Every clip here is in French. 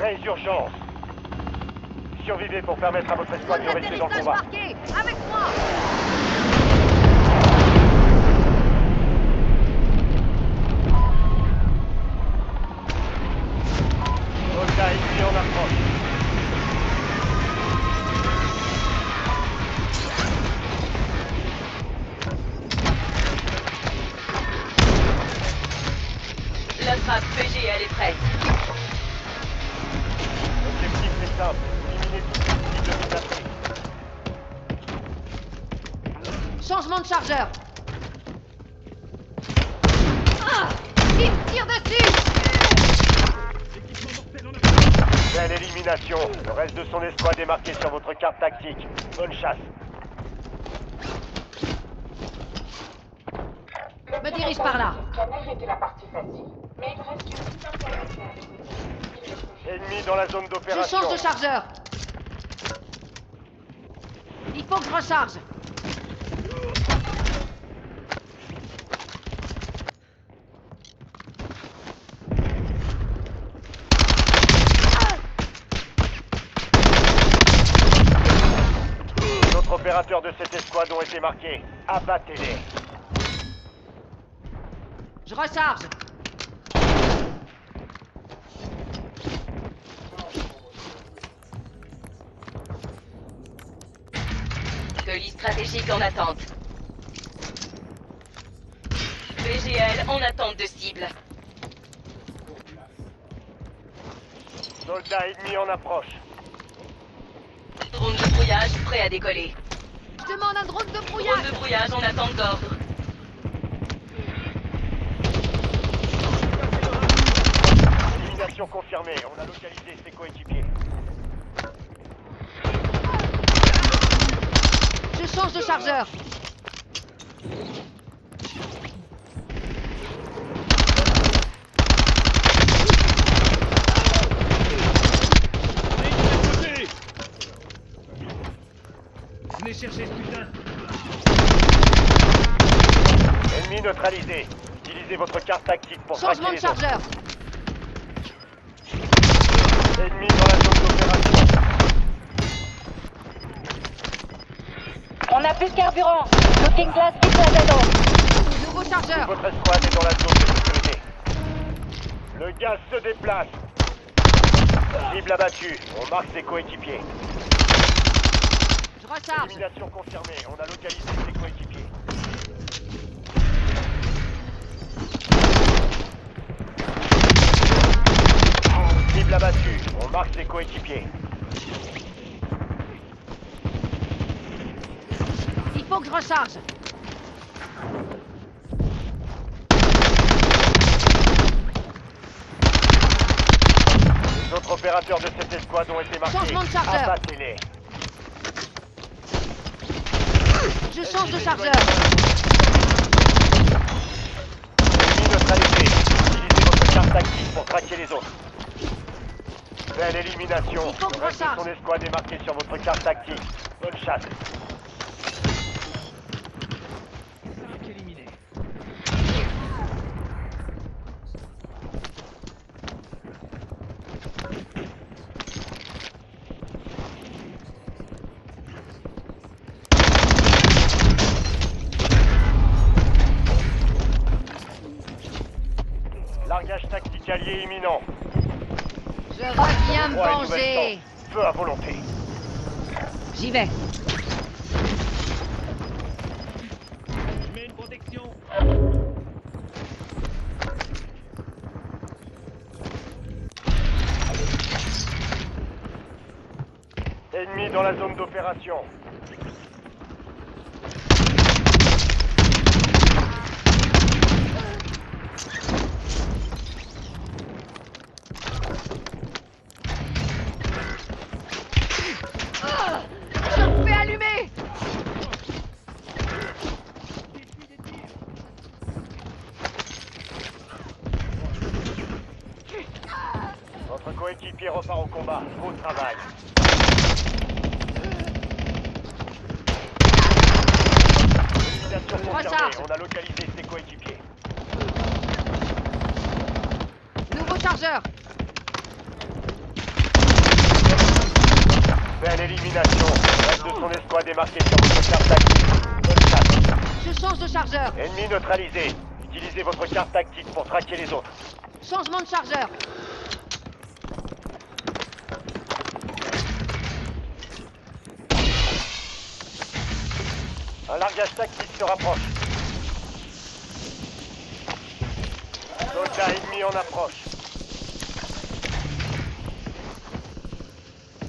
Résurgence. Survivez pour permettre à votre escouade de rester dans le combat. Marqué. Avec moi. Soldat ennemi en approche. La trappe PGL est prête. L'objectif est simple. Éliminez toutes les cibles menacées. Changement de chargeur. Ah, il me tire dessus. Belle élimination. Le reste de son escouade est marqué sur votre carte tactique. Bonne chasse. Me dirige par là. Canal était la partie facile, mais il reste une petite information. Ennemi dans la zone Je d'opération. change de chargeur. Il faut que je recharge. D'autres opérateurs de cette escouade ont été marqués. Abattez-les. Je recharge. Colis stratégique en attente. PGL en attente de cible. Soldats ennemis en approche. Drone de brouillage prêt à décoller. Je demande un drone de Drone brouillage. de brouillage en attente d'ordre. Élimination confirmée. On a localisé ses coéquipiers. Je change de chargeur. Venez chercher ce putain. Ennemi neutralisé. Utilisez votre carte tactique pour traquer Changement de les autres. chargeur. Ennemi dans la zone d'opération. On a plus de carburant. Looking glass vite la zone. Nouveau chargeur. Votre escouade est dans la zone de sécurité. Le gaz se déplace. Cible abattue. On marque ses coéquipiers. Je recharge. Élimination confirmée. On a localisé ses coéquipiers. Cible abattue. On marque ses coéquipiers. Il faut que je recharge. Les autres opérateurs de cette escouade ont été marqués. Changement de chargeur. Abattez-les. Je change de chargeur. Ennemi neutralisé. Utilisez votre carte tactique pour traquer les autres. Belle élimination. Il faut que Le reste de recharge. son escouade est marqué sur votre carte tactique. Bonne chasse. Éliminé. Largage tactique allié imminent. Je reviens me 3 et nouvelle venger. chance. Feu à volonté. J'y vais. Je mets une protection. Ennemi dans la zone d'opération. Je me fais allumer. Votre coéquipier repart au combat. Beau travail. Élimination confirmée. Recharge. On a localisé ses coéquipiers. Nouveau chargeur. Belle élimination. Le reste de son escouade est marqué sur votre carte tactique. Bonne chasse. Je change de chargeur. Ennemi neutralisé. Utilisez votre carte tactique pour traquer les autres. Changement de chargeur. Un largage tactique se rapproche. Soldat ennemi en approche.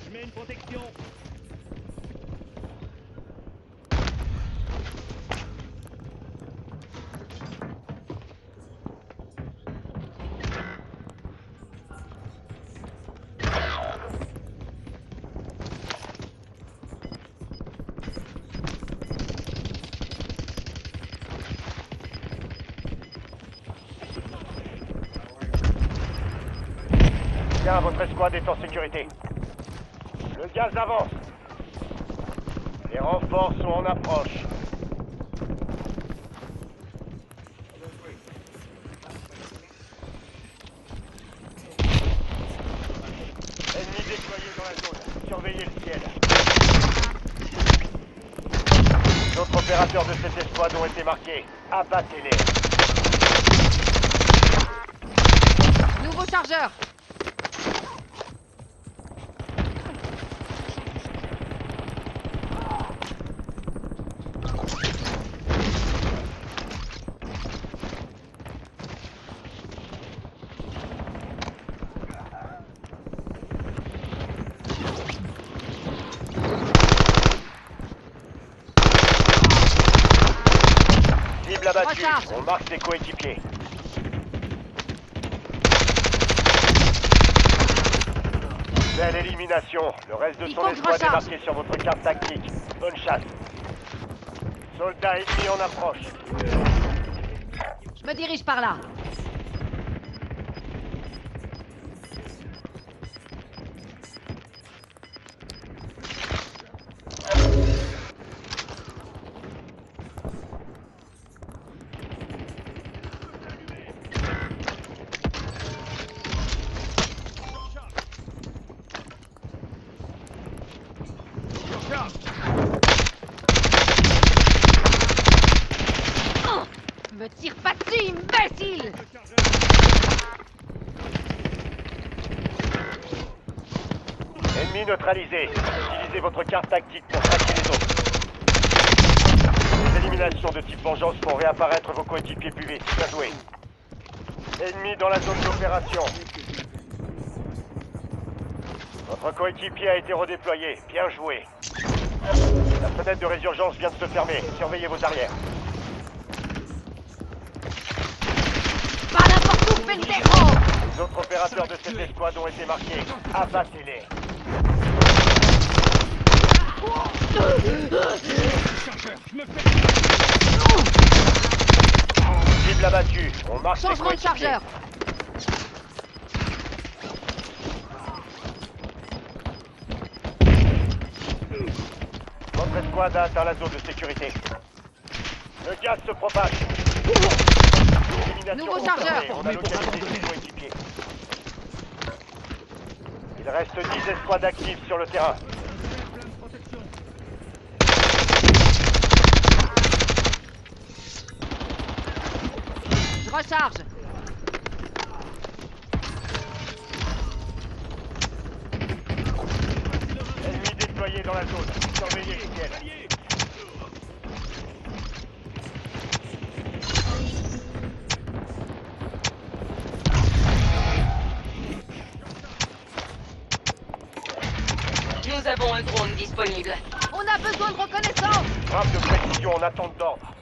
Je mets une protection. Bien, votre escouade est en sécurité. Le gaz avance. Les renforts sont en approche. Ennemi déployé dans la zone. Surveillez le ciel. D'autres opérateurs de cette escouade ont été marqués. Abattez-les. Nouveau chargeur. Cible abattue. Recharge. On marque ses coéquipiers. Belle élimination. Le reste de Il son faut que je escouade est recharge. marqué sur votre carte tactique. Bonne chasse. Soldat ennemi en approche. Je me dirige par là. Me tire pas dessus, imbécile! Ennemi neutralisé. Utilisez votre carte tactique pour traquer les autres. Les éliminations de type vengeance font réapparaître vos coéquipiers plus vite. Bien joué. Ennemi dans la zone d'opération. Votre coéquipier a été redéployé. Bien joué. La fenêtre de résurgence vient de se fermer. Surveillez vos arrières. Pas n'importe où, pendejo! Les autres opérateurs de cette escouade ont été marqués. Abattez-les. Cible abattue. On marque ses Changement de coéquipiers. chargeur. Votre escouade a atteint la zone de sécurité. Le gaz se propage. Élimination Nouveau confirmée. chargeur. On a localisé ses coéquipiers. Il reste 10 escouades actives sur le terrain. Plein de protection. Je recharge. Ennemi déployé dans la zone. Surveillez le ciel. Nous avons un drone disponible. On a besoin de reconnaissance. Frappe de précision en attente d'ordre.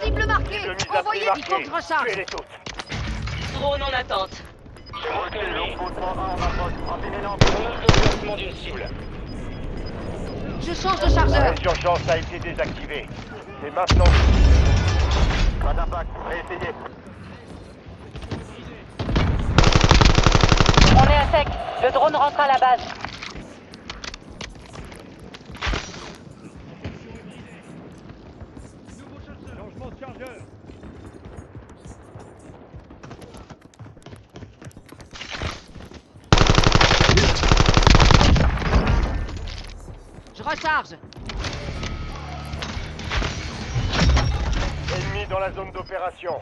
Cible marquée. De mise à prix Envoyez, il faut que je recharge. Tuez-les toutes. Drone en attente. Je change de La chargeur. résurgence a été désactivée. C'est maintenant. Pas d'impact. Réessayez. On est à sec. Le drone rentre à la base. Changement de chargeur. Recharge. Ennemi dans la zone d'opération.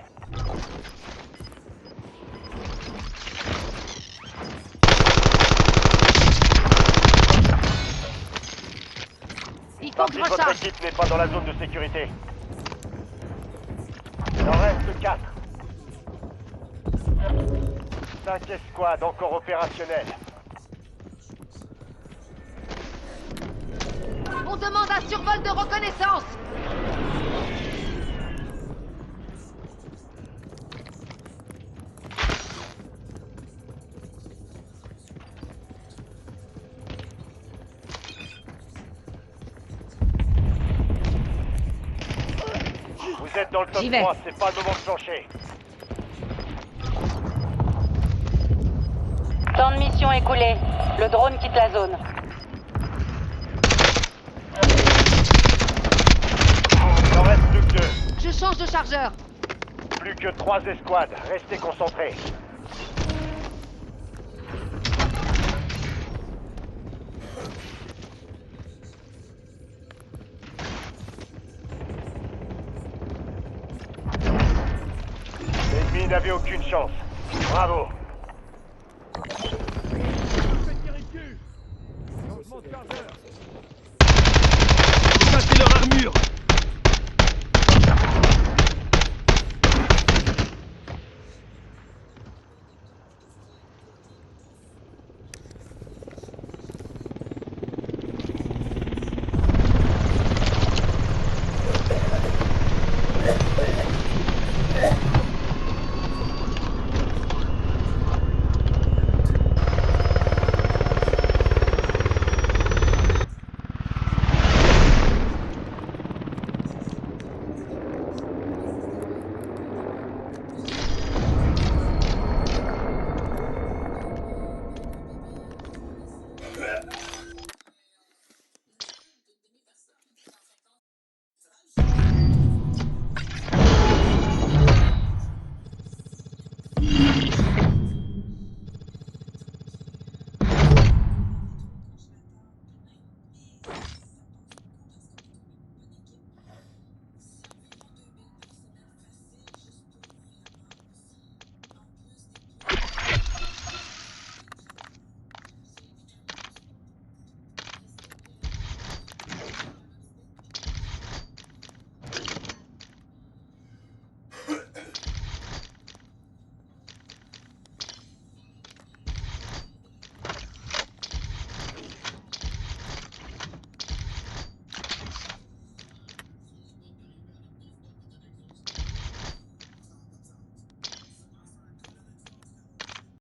Il faut que Partie je de votre recharge. équipe n'est pas dans la zone de sécurité. Il en reste 4. 5 escouades encore opérationnelles. On demande un survol de reconnaissance. Vous êtes dans le top J'y vais. 3, c'est pas le moment de plancher. Temps de mission écoulé. Le drone quitte la zone. Il en reste plus que 2. Je change de chargeur. Plus que 3 escouades, restez concentrés. L'ennemi n'avait aucune chance. Bravo. Faites tirer dessus. Changement de chargeur. Cassez leur armure.